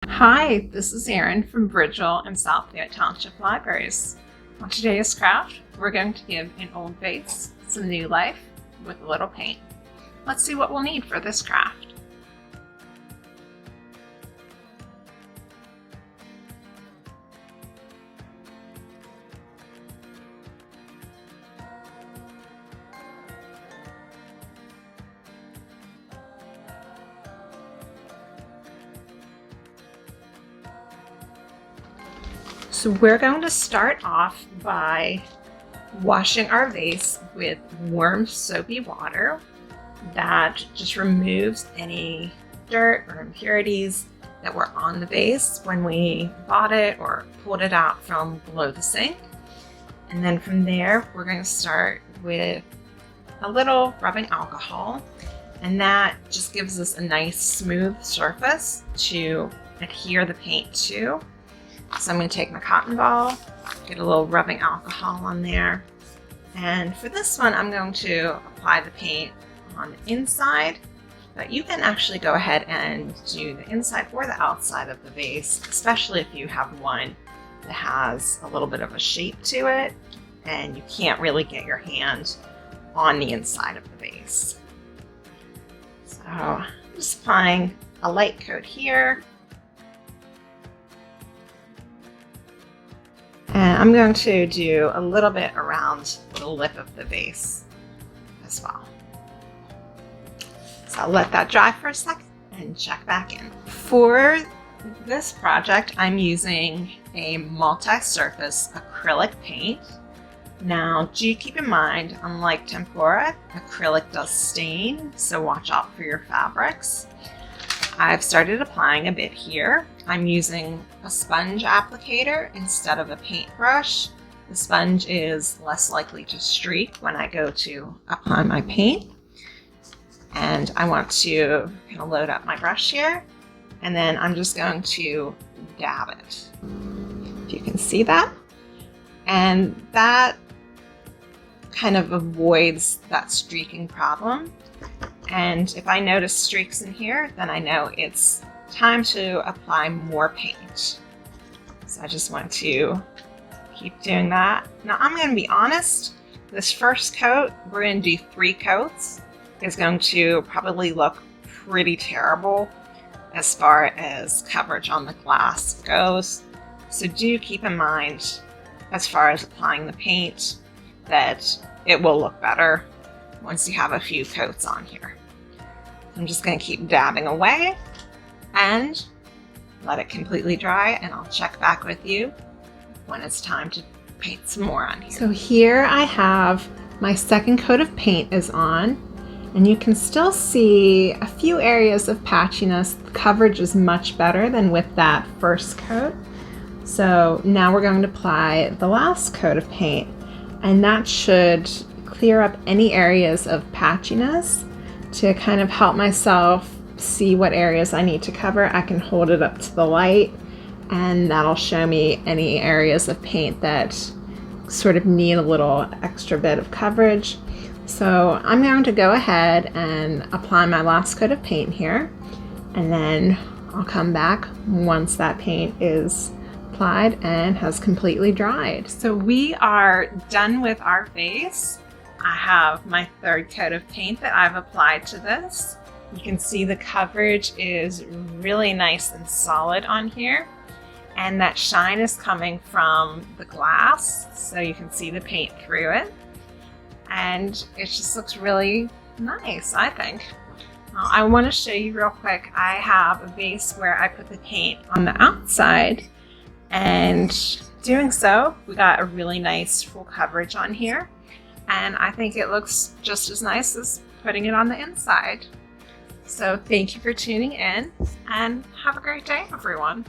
Hi, this is Erin from Bridgeville and South Fayette Township Libraries. On today's craft, we're going to give an old vase some new life with a little paint. Let's see what we'll need for this craft. So we're going to start off by washing our vase with warm soapy water that just removes any dirt or impurities that were on the vase when we bought it or pulled it out from below the sink. And then from there, we're going to start with a little rubbing alcohol, and that just gives us a nice smooth surface to adhere the paint to. So I'm going to take my cotton ball, get a little rubbing alcohol on there. And for this one, I'm going to apply the paint on the inside, but you can actually go ahead and do the inside or the outside of the vase, especially if you have one that has a little bit of a shape to it and you can't really get your hand on the inside of the vase. So I'm just applying a light coat here. And I'm going to do a little bit around the lip of the vase as well. So I'll let that dry for a second and check back in. For this project, I'm using a multi-surface acrylic paint. Now, do keep in mind, unlike tempera, acrylic does stain, so watch out for your fabrics. I've started applying a bit here. I'm using a sponge applicator instead of a paintbrush. The sponge is less likely to streak when I go to apply my paint. And I want to kind of load up my brush here, and then I'm just going to dab it. If you can see that. And that kind of avoids that streaking problem. And if I notice streaks in here, then I know it's time to apply more paint. So I just want to keep doing that. Now I'm going to be honest, this first coat, we're going to do 3 coats, is going to probably look pretty terrible as far as coverage on the glass goes. So do keep in mind, as far as applying the paint, that it will look better once you have a few coats on here. I'm just going to keep dabbing away and let it completely dry, and I'll check back with you when it's time to paint some more on here. So here I have my second coat of paint is on, and you can still see a few areas of patchiness. The coverage is much better than with that first coat. So now we're going to apply the last coat of paint, and that should clear up any areas of patchiness. To kind of help myself see what areas I need to cover, I can hold it up to the light, and that'll show me any areas of paint that sort of need a little extra bit of coverage. So I'm going to go ahead and apply my last coat of paint here, and then I'll come back once that paint is applied and has completely dried. So we are done with our vase. I have my third coat of paint that I've applied to this. You can see the coverage is really nice and solid on here, and that shine is coming from the glass, so you can see the paint through it, and it just looks really nice, I think. I want to show you real quick. I have a vase where I put the paint on the outside, and doing so, we got a really nice full coverage on here. And I think it looks just as nice as putting it on the inside. So thank you for tuning in, and have a great day, everyone.